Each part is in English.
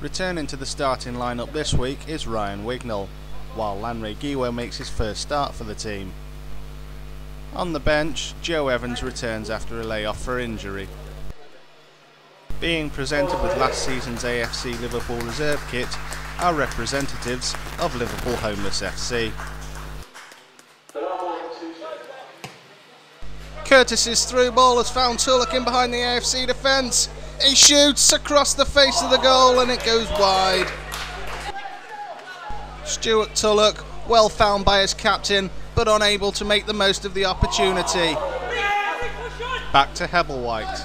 Returning to the starting lineup this week is Ryan Wignall, while Lanre Giwa makes his first start for the team. On the bench, Joe Evans returns after a layoff for injury. Being presented with last season's AFC Liverpool reserve kit are representatives of Liverpool Homeless FC. Curtis's through ball has found Tulloch in behind the AFC defence. He shoots across the face of the goal and it goes wide. Stuart Tulloch, well found by his captain, but unable to make the most of the opportunity. Back to Hebblewhite.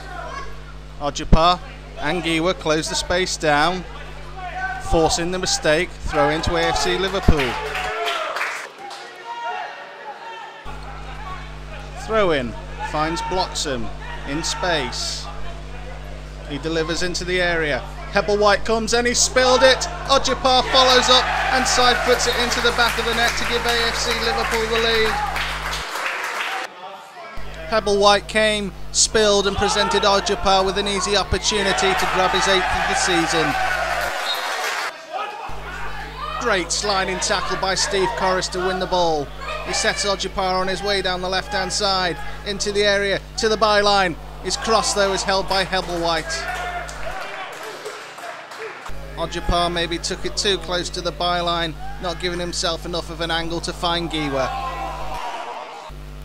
Ojapar and Giwa close the space down, forcing the mistake, throw into AFC Liverpool. Throw in, finds Bloxham in space. He delivers into the area. Hebblewhite comes and he spilled it. Ojapar follows up and side foots it into the back of the net to give AFC Liverpool the lead. Hebblewhite came, spilled and presented Ojapar with an easy opportunity to grab his 8th of the season. Great sliding tackle by Steve Corris to win the ball. He sets Ojapar on his way down the left hand side, into the area, to the byline. His cross though is held by Hebblewhite. Ojapar maybe took it too close to the byline, not giving himself enough of an angle to find Giwa.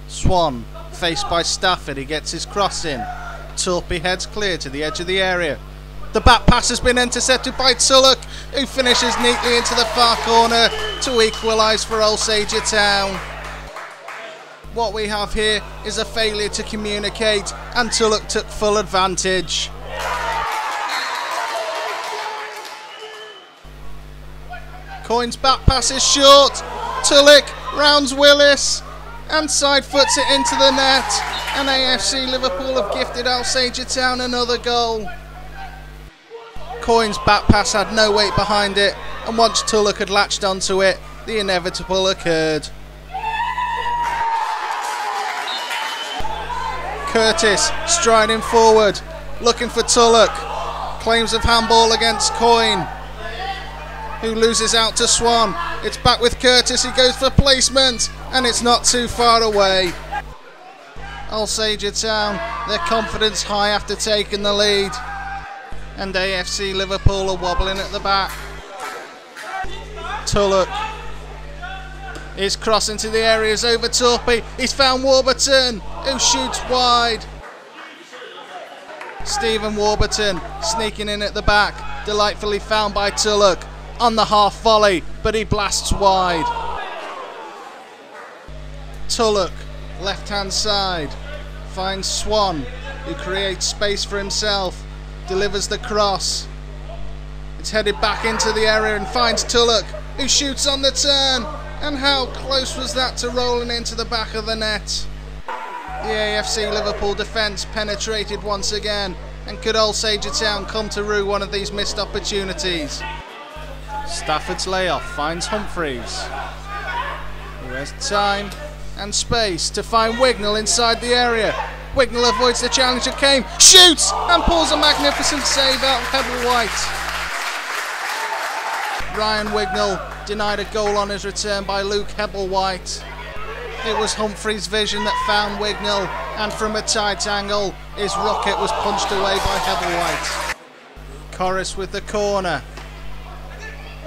Swan, faced by Stafford, he gets his cross in. Torpy heads clear to the edge of the area. The back pass has been intercepted by Tulloch, who finishes neatly into the far corner to equalise for Alsager Town. What we have here is a failure to communicate, and Tulloch took full advantage. Coyne's back pass is short. Tulloch rounds Willis and side foots it into the net, and AFC Liverpool have gifted Alsager Town another goal. Coyne's back pass had no weight behind it, and once Tulloch had latched onto it, the inevitable occurred. Curtis striding forward, looking for Tulloch. Claims of handball against Coyne, who loses out to Swan. It's back with Curtis, he goes for placement, and it's not too far away. Alsager Town, their confidence high after taking the lead, and AFC Liverpool are wobbling at the back. Tulloch, his cross into the area is over Torpy. He's found Warburton, who shoots wide. Stephen Warburton sneaking in at the back, delightfully found by Tulloch on the half volley, but he blasts wide. Tulloch, left hand side, finds Swan, who creates space for himself, delivers the cross. It's headed back into the area and finds Tulloch, who shoots on the turn. And how close was that to rolling into the back of the net? The AFC Liverpool defence penetrated once again, and could Alsager Town come to rue one of these missed opportunities? Stafford's layoff finds Humphreys, who has time and space to find Wignall inside the area. Wignall avoids the challenge that came, shoots and pulls a magnificent save out of Hebblewhite. Ryan Wignall denied a goal on his return by Luke Hebblewhite. It was Humphrey's vision that found Wignall, and from a tight angle, his rocket was punched away by Hebblewhite. Corris with the corner.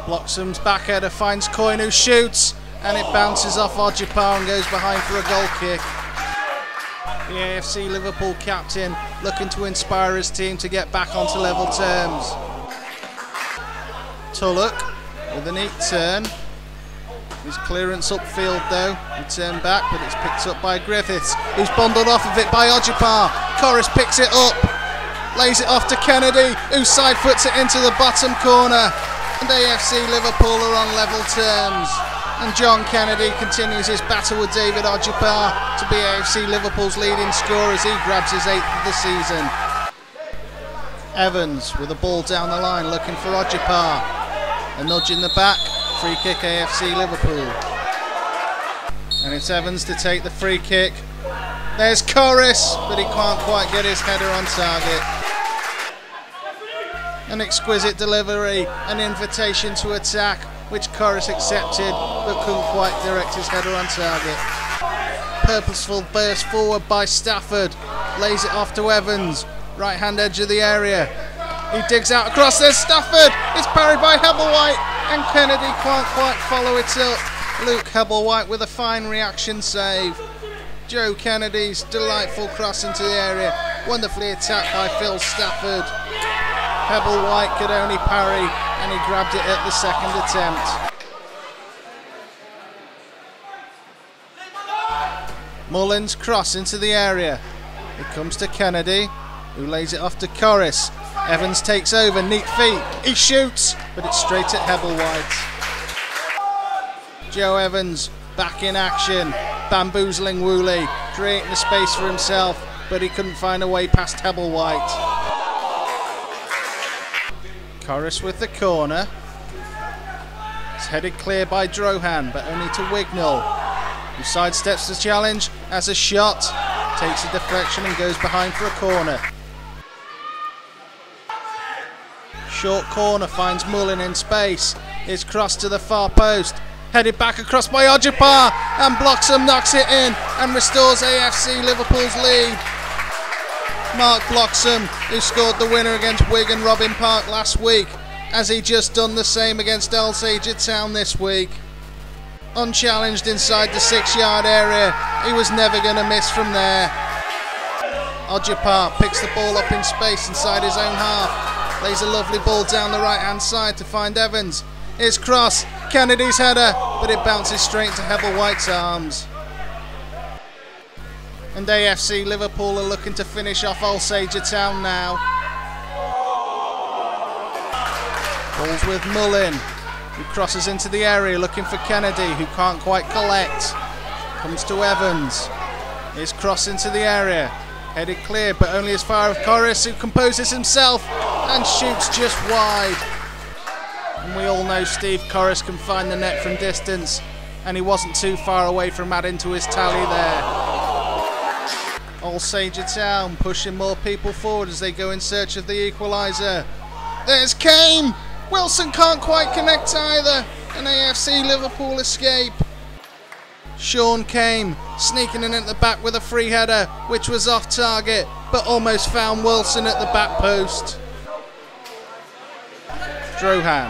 Bloxham's backheader finds Coyne, who shoots, and it bounces off Ojapar and goes behind for a goal kick. The AFC Liverpool captain looking to inspire his team to get back onto level terms. Tulloch with a neat turn. His clearance upfield though, he turned back, but it's picked up by Griffiths, who's bundled off of it by Ojapar. Corris picks it up, lays it off to Kennedy, who side foots it into the bottom corner, and AFC Liverpool are on level terms. And John Kennedy continues his battle with David Ojapar to be AFC Liverpool's leading scorer as he grabs his 8th of the season. Evans with the ball down the line looking for Ojapar. A nudge in the back, free kick AFC Liverpool. And it's Evans to take the free kick. There's Corris, but he can't quite get his header on target. An exquisite delivery, an invitation to attack, which Corris accepted but couldn't quite direct his header on target. Purposeful burst forward by Stafford, lays it off to Evans, right hand edge of the area. He digs out across, there's Stafford, it's parried by Hebblewhite, and Kennedy can't quite follow it up. Luke Hebblewhite with a fine reaction save. Joe Kennedy's delightful cross into the area, wonderfully attacked by Phil Stafford. Hebblewhite could only parry, and he grabbed it at the second attempt. Mullins cross into the area. It comes to Kennedy, who lays it off to Corris. Evans takes over, neat feet, he shoots, but it's straight at Hebblewhite. Joe Evans back in action, bamboozling Woolley, creating the space for himself, but he couldn't find a way past Hebblewhite. Corris with the corner. It's headed clear by Drohan, but only to Wignall, who sidesteps the challenge, has a shot, takes a deflection and goes behind for a corner. Short corner finds Mullin in space. It's crossed to the far post. Headed back across by Ojapar, and Bloxham knocks it in and restores AFC Liverpool's lead. Mark Bloxham, who scored the winner against Wigan Robin Park last week, has he just done the same against Alsager Town this week. Unchallenged inside the 6-yard area, he was never going to miss from there. Ojapar picks the ball up in space inside his own half, lays a lovely ball down the right hand side to find Evans. His cross, Kennedy's header, but it bounces straight into Hebblewhite's arms. And AFC Liverpool are looking to finish off Alsager Town now. Ball's with Mullin, who crosses into the area looking for Kennedy, who can't quite collect. Comes to Evans. His cross into the area. Headed clear, but only as far as Corris, who composes himself and shoots just wide. And we all know Steve Corris can find the net from distance, and he wasn't too far away from adding to his tally there. Alsager Town pushing more people forward as they go in search of the equaliser. There's Kane! Wilson can't quite connect either, and AFC Liverpool escape. Sean Kane sneaking in at the back with a free header, which was off target, but almost found Wilson at the back post. Drohan.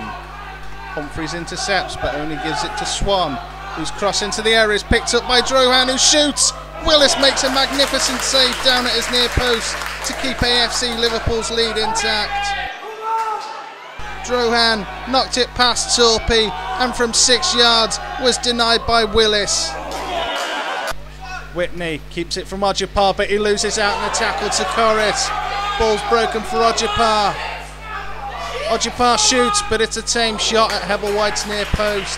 Humphreys intercepts, but only gives it to Swan, whose cross into the area is picked up by Drohan, who shoots. Willis makes a magnificent save down at his near post to keep AFC Liverpool's lead intact. Drohan knocked it past Torpy, and from 6 yards was denied by Willis. Whitney keeps it from Ojapar, but he loses out in the tackle to Corris. Ball's broken for Ojapar. Ojapar shoots, but it's a tame shot at Hebblewhite's near post.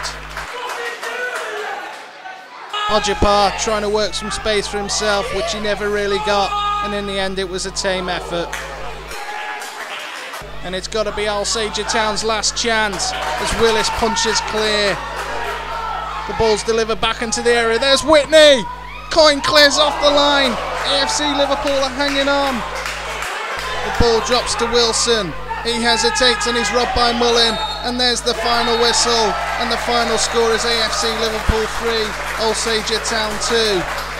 Ojapar trying to work some space for himself, which he never really got, and in the end it was a tame effort. And it's got to be Alsager Town's last chance as Willis punches clear. The ball's delivered back into the area. There's Whitney! Coin clears off the line. AFC Liverpool are hanging on. The ball drops to Wilson. He hesitates and he's robbed by Mullin, and there's the final whistle, and the final score is AFC Liverpool 3, Alsager Town 2.